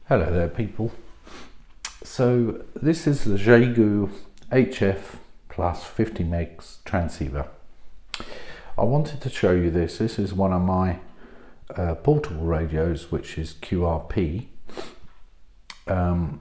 Hello there people. So this is the XIEGU HF plus 50 megs transceiver. I wanted to show you this. This is one of my portable radios, which is QRP. So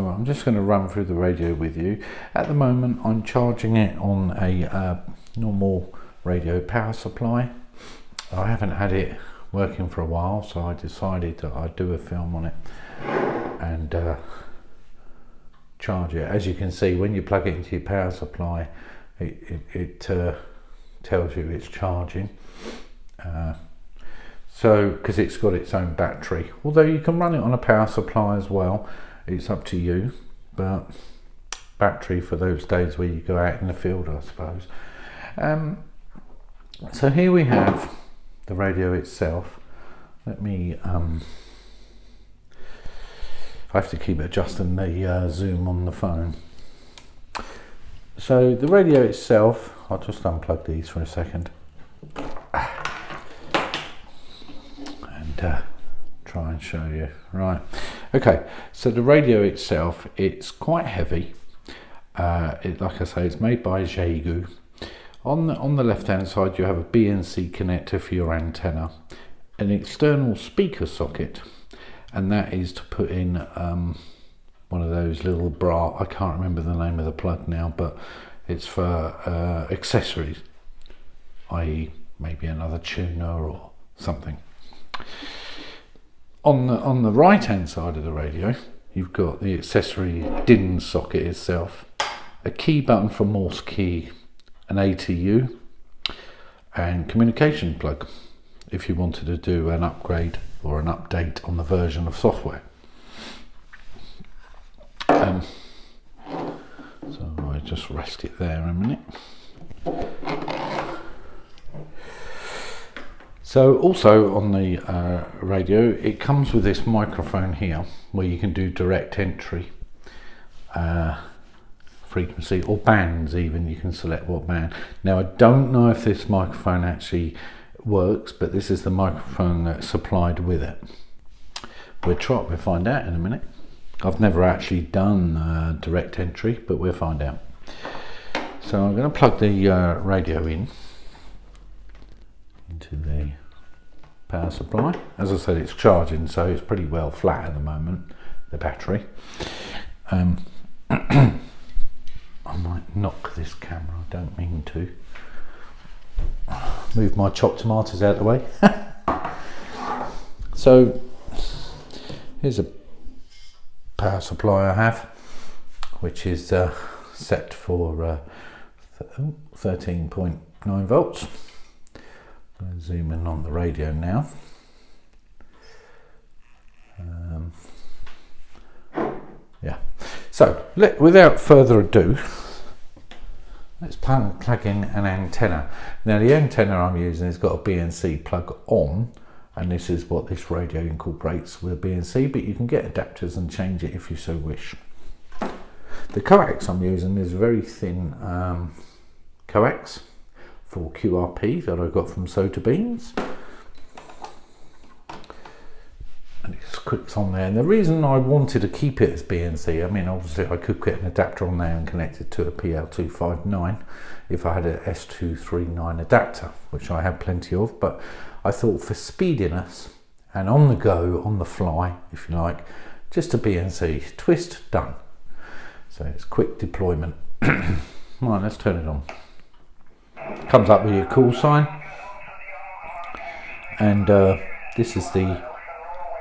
I'm just going to run through the radio with you. At the moment I'm charging it on a normal radio power supply. I haven't had it working for a while, so I decided that I'd do a film on it and charge it. As you can see, when you plug it into your power supply, it tells you it's charging. So because it's got its own battery, although you can run it on a power supply as well, it's up to you, but battery for those days where you go out in the field, I suppose. So here we have the radio itself. Let me I have to keep adjusting the zoom on the phone. So the radio itself, I'll just unplug these for a second and try and show you. Right, okay, so the radio itself, it's quite heavy. Like I say, it's made by XIEGU. On the left hand side you have a BNC connector for your antenna, an external speaker socket, and that is to put in one of those little I can't remember the name of the plug now, but it's for accessories, i.e. maybe another tuner or something. On the right hand side of the radio you've got the accessory DIN socket itself, a key button for Morse key, an ATU, and communication plug if you wanted to do an upgrade or an update on the version of software. So I just rest it there a minute. So also on the radio it comes with this microphone here where you can do direct entry frequency or bands, even you can select what band. Now I don't know if this microphone actually works, but this is the microphone that's supplied with it. We'll find out in a minute. I've never actually done direct entry, but we'll find out. So I'm going to plug the radio into the power supply. As I said, it's charging, so it's pretty well flat at the moment, the battery. I might knock this camera, I don't mean to. Move my chopped tomatoes out of the way. So here's a power supply I have, which is set for 13.9 volts. I'm going to zoom in on the radio now. Yeah, so without further ado, let's plug in an antenna. Now the antenna I'm using has got a BNC plug on, and this is what this radio incorporates with a BNC, but you can get adapters and change it if you so wish. The coax I'm using is a very thin coax for QRP that I got from Soda Beans. And it just clicks on there, and the reason I wanted to keep it as BNC, I mean obviously I could get an adapter on there and connect it to a PL259 if I had an S239 adapter, which I have plenty of, but I thought for speediness and on the go, on the fly if you like, just a BNC, twist, done. So it's quick deployment. Right, let's turn it on. Comes up with your call sign, and this is the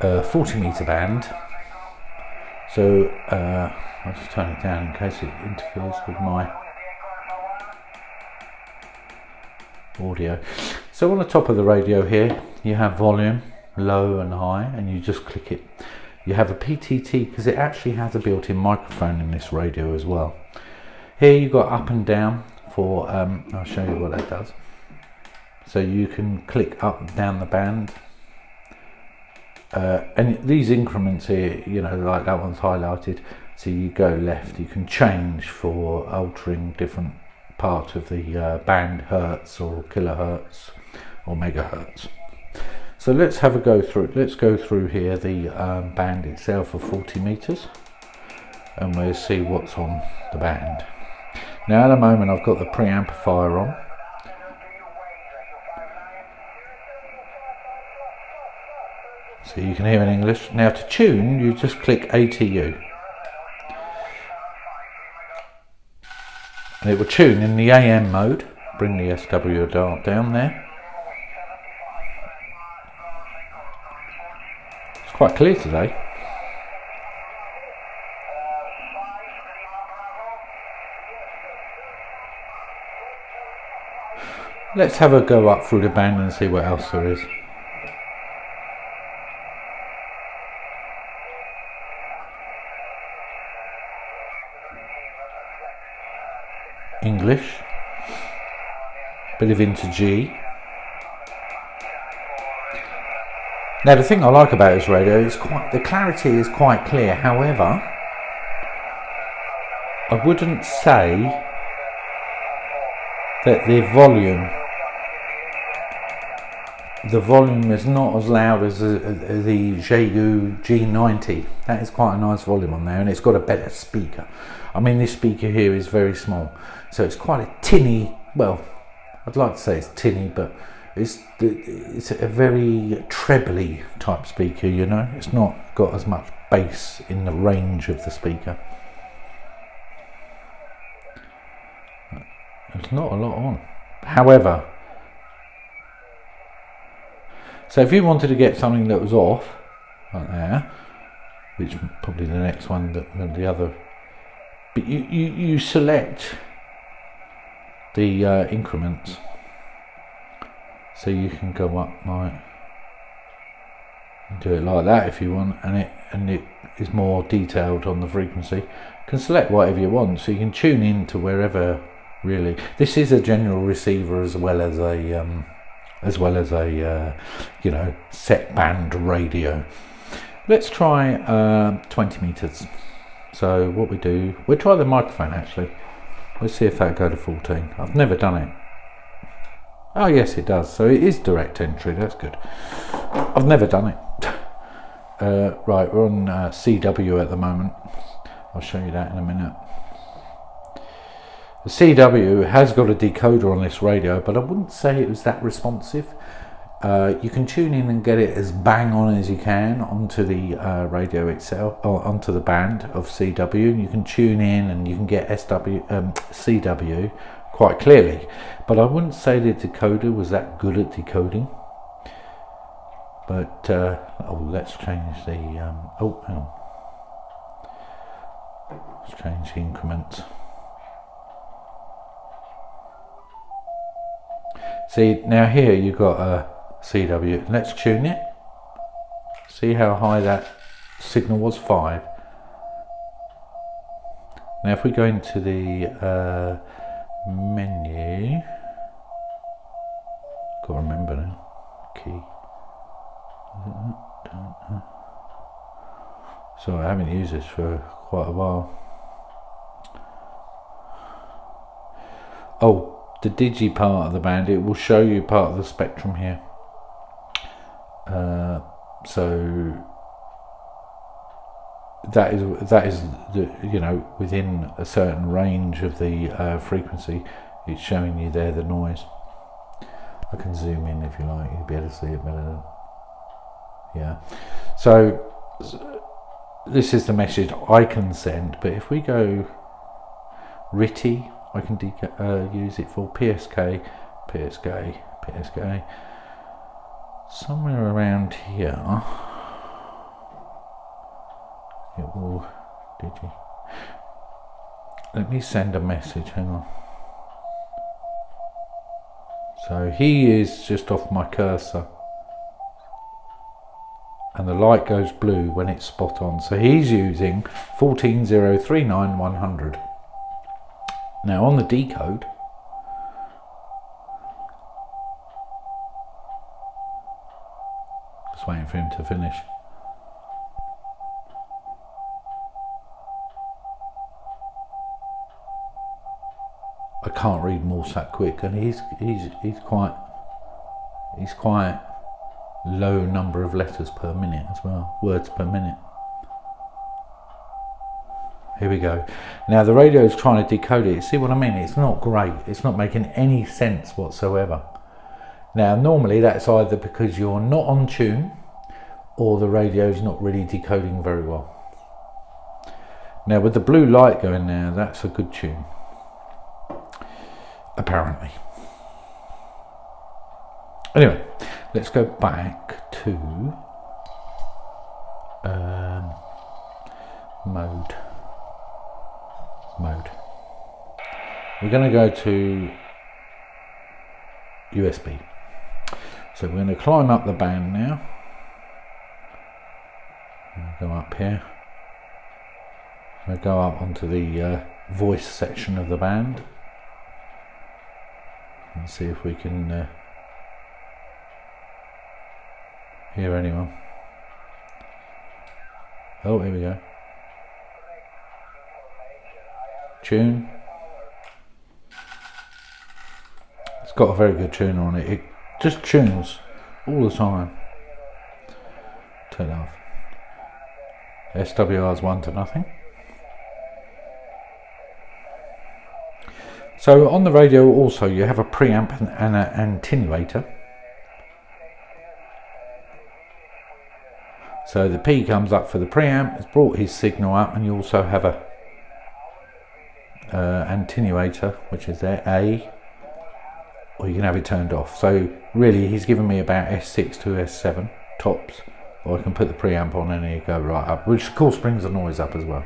40 meter band, so I'll just turn it down in case it interferes with my audio. So on the top of the radio here you have volume, low and high, and you just click it. You have a PTT because it actually has a built-in microphone in this radio as well. Here you've got up and down for I'll show you what that does. So you can click up and down the band. And these increments here, you know, like that one's highlighted, so you go left, you can change for altering different parts of the band, hertz or kilohertz or megahertz. So let's have a go through. Let's go through here the band itself of 40 meters, and we'll see what's on the band. Now at the moment I've got the preamplifier on. So you can hear in English. Now to tune, you just click ATU. And it will tune in the AM mode. Bring the SWR down there. It's quite clear today. Let's have a go up through the band and see what else there is. English, bit of into G. Now the thing I like about this radio is the clarity is quite clear. However, I wouldn't say that the volume is not as loud as the XIEGU G90. That is quite a nice volume on there, and it's got a better speaker. I mean, this speaker here is very small, so it's quite a tinny, well, I'd like to say it's tinny, but it's a very trebly type speaker, you know. It's not got as much bass in the range of the speaker. There's not a lot on. However, so if you wanted to get something that was off, like there, which probably the next one, the other, but you select the increments, so you can go up like, do it like that if you want, and it is more detailed on the frequency. You can select whatever you want, so you can tune in to wherever. Really, this is a general receiver as well as a you know, set band radio. Let's try 20 meters. So what we do, we'll try the microphone actually. Let's see if that'll go to 14. I've never done it. Oh yes, it does. So it is direct entry. That's good. I've never done it. Right, we're on CW at the moment. I'll show you that in a minute. The CW has got a decoder on this radio, but I wouldn't say it was that responsive. You can tune in and get it as bang on as you can onto the radio itself, or onto the band of CW. You can tune in and you can get CW quite clearly, but I wouldn't say the decoder was that good at decoding. But oh, let's change the oh, hang on. Let's change the increments. See, now here you've got a CW. Let's tune it. See how high that signal was, 5. Now if we go into the menu, got to remember now, key. So I haven't used this for quite a while. Oh, the digi part of the band, it will show you part of the spectrum here. So that is the, you know, within a certain range of the frequency. It's showing you there the noise. I can zoom in if you like, you'll be able to see it better. Yeah. So this is the message I can send, but if we go RTTY, I can use it for PSK, somewhere around here. It will digi. Let me send a message, hang on. So he is just off my cursor, and the light goes blue when it's spot on. So he's using 14039 Now on the decode, just waiting for him to finish. I can't read Morse that quick, and he's quite low number of letters per minute as well, words per minute. Here we go. Now the radio is trying to decode it. See what I mean? It's not great. It's not making any sense whatsoever. Now normally that's either because you're not on tune or the radio's not really decoding very well. Now with the blue light going there, that's a good tune, apparently. Anyway, let's go back to mode. We're going to go to USB. So we're going to climb up the band now. We'll go up here. We'll go up onto the voice section of the band and see if we can hear anyone. Oh, here we go. Tune. It's got a very good tuner on it. It just tunes all the time. Turn it off. SWR's 1-0. So on the radio also you have a preamp and an attenuator. So the P comes up for the preamp, it's brought his signal up, and you also have a attenuator, which is there, A, or you can have it turned off. So really he's given me about S6 to S7 tops, or I can put the preamp on and it go right up, which of course brings the noise up as well.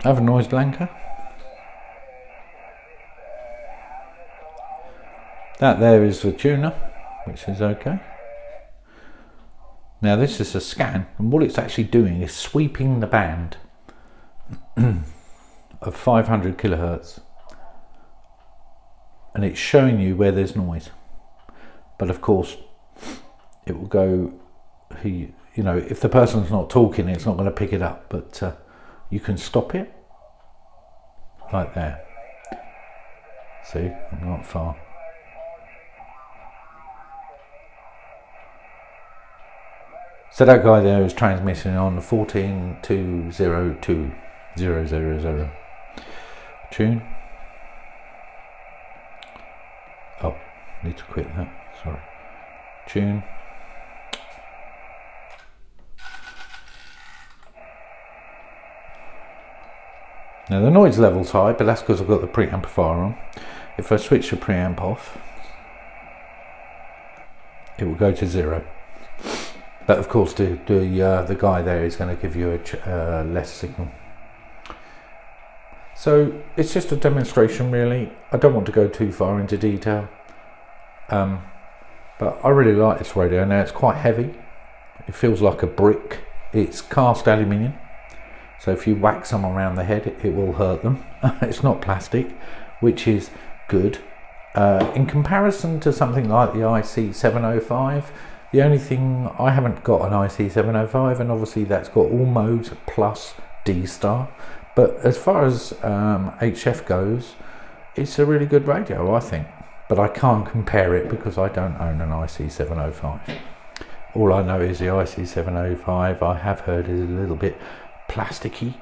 I have a noise blanker. That there is the tuner, which is okay. Now this is a scan, and what it's actually doing is sweeping the band of 500 kilohertz, and it's showing you where there's noise. But of course, it will go. You know, if the person's not talking, it's not going to pick it up. But you can stop it like there. See, I'm not far. So that guy there is transmitting on 14202000. Tune. Oh, need to quit that. Sorry. Tune. Now the noise level's high, but that's because I've got the preamplifier on. If I switch the preamp off, it will go to 0. But of course the guy there is going to give you a less signal. So it's just a demonstration really. I don't want to go too far into detail. But I really like this radio. Now it's quite heavy. It feels like a brick. It's cast aluminium. So if you whack someone around the head, it will hurt them. It's not plastic, which is good. In comparison to something like the XIEGU X5105, the only thing, I haven't got an XIEGU X5105, and obviously that's got all modes plus D star. But as far as HF goes, it's a really good radio, I think. But I can't compare it because I don't own an XIEGU X5105. All I know is the XIEGU X5105 I have heard is a little bit plasticky,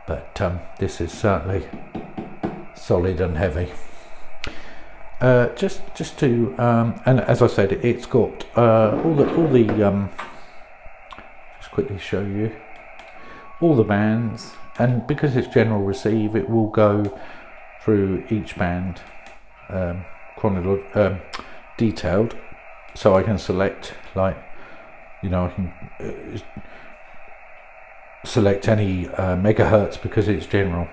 but this is certainly solid and heavy. Just to and as I said, it's got all the just quickly show you all the bands, and because it's general receive, it will go through each band detailed, so I can select, like, you know, I can select any megahertz because it's general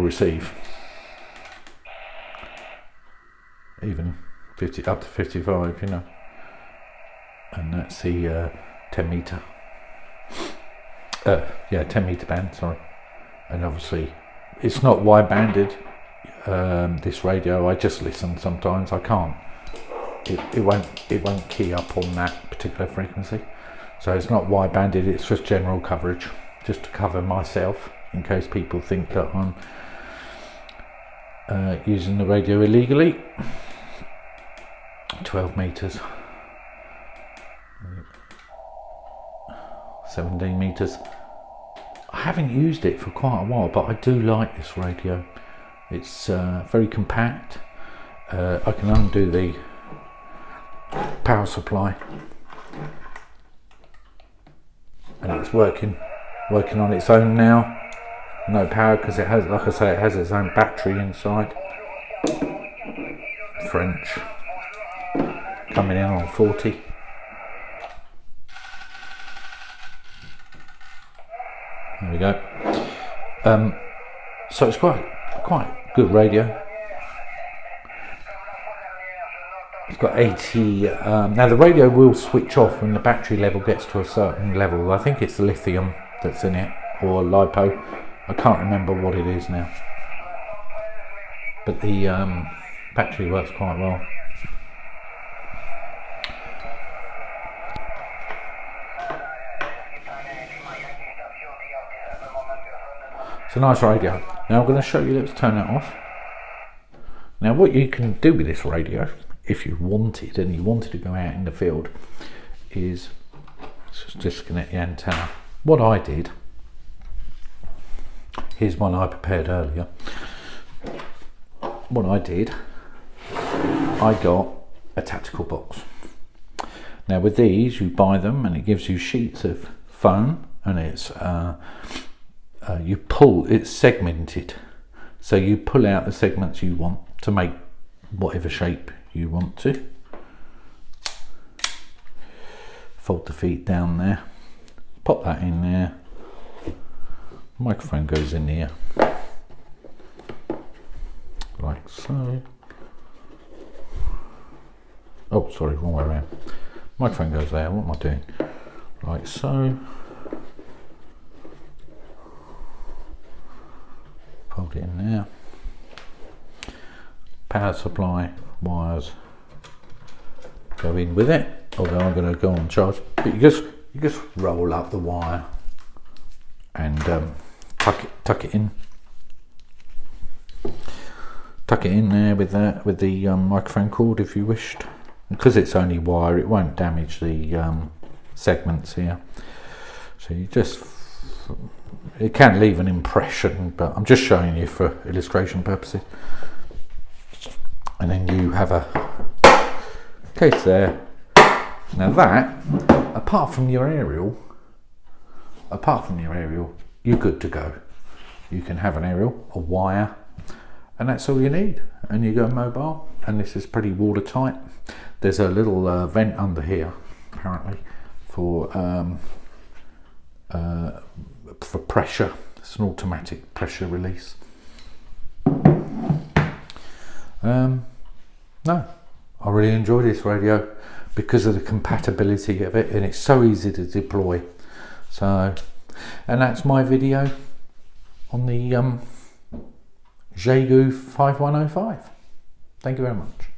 receive, even 50 up to 55, you know, and that's the 10 meter 10 meter band, sorry. And obviously it's not wide banded, this radio. I just listen sometimes. I can't, it won't key up on that particular frequency, so it's not wide banded, it's just general coverage. just to cover myself in case people think that I'm using the radio illegally. 12 meters, 17 meters. I haven't used it for quite a while, but I do like this radio. It's very compact. I can undo the power supply, and it's working on its own now. No power because it has, like I say, it has its own battery inside. French, coming in on 40. There we go. So it's quite good radio. It's got 80. Now the radio will switch off when the battery level gets to a certain level. I think it's lithium that's in it, or lipo. I can't remember what it is now. But the battery works quite well. It's a nice radio. Now I'm going to show you, let's turn that off. Now what you can do with this radio, if you wanted, and you wanted to go out in the field, is just disconnect the antenna. What I did, here's one I prepared earlier. What I did, I got a tactical box. Now with these, you buy them and it gives you sheets of foam, and it's you pull, it's segmented, so you pull out the segments you want to make whatever shape you want to. Fold the feet down there, pop that in there, microphone goes in here like so. Oh sorry, wrong way around. Microphone goes there. What am I doing? Like so. Fold it in there. Power supply wires go in with it, although I'm going to go on charge. But you just roll up the wire and tuck it in there with the microphone cord if you wished. Because it's only wire, it won't damage the segments here. So you just, it can leave an impression, but I'm just showing you for illustration purposes. And then you have a case there. Now that, apart from your aerial, you're good to go. You can have an aerial, a wire, and that's all you need. And you go mobile, and this is pretty watertight. There's a little vent under here, apparently, for pressure. It's an automatic pressure release. No, I really enjoy this radio because of the compatibility of it, and it's so easy to deploy. So, and that's my video on the XIEGU 5105. Thank you very much.